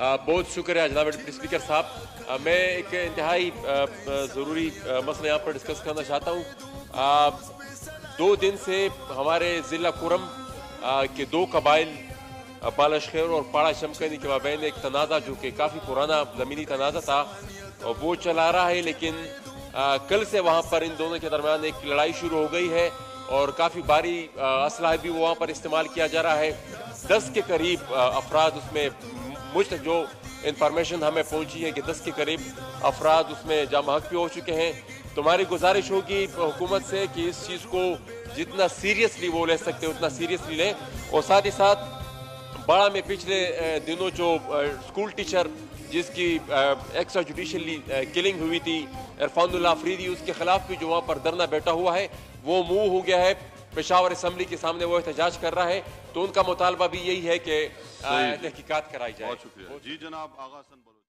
بہت شکریہ جناب ڈپٹی اسپیکر صاحب. میں ایک انتہائی ضروری مسئلہ یہاں پر ڈسکس کرنا چاہتا ہوں. 2 دن سے ہمارے ضلع کرم کے 2 قبائل بالش خیر اور پاڑا شمکنی کے مابین ایک تنازع جو کہ کافی پرانا زمینی تنازع تھا وہ چلا رہا ہے، لیکن کل سے وہاں پر ان دونوں کے درمیان ایک لڑائی شروع ہو گئی ہے اور کافی بھاری اسلحہ بھی وہاں پر استعمال کیا جا رہا ہے. 10 کے قریب افراد اس میں مجھ تک جو انفارمیشن ہمیں پہنچی ہے کہ 10 کے قریب افراد اس میں جاں بحق بھی ہو چکے ہیں. تمہاری گزارش ہوگی حکومت سے کہ اس چیز کو جتنا سیریسلی وہ لے سکتے اتنا سیریسلی لیں، اور ساتھ ہی ساتھ باڑہ میں پچھلے دنوں جو اسکول ٹیچر جس کی ایکسٹرا جوڈیشلی کلنگ ہوئی تھی عرفان اللہ افریدی، اس کے خلاف بھی جو وہاں پر دھرنا بیٹھا ہوا ہے وہ موو ہو گیا ہے. پشاور اسمبلی کے سامنے وہ احتجاج کر رہا ہے، تو ان کا مطالبہ بھی یہی ہے کہ تحقیقات کرائی جائے. بہت شکریہ. جی جناب آغا حسن بلوچ.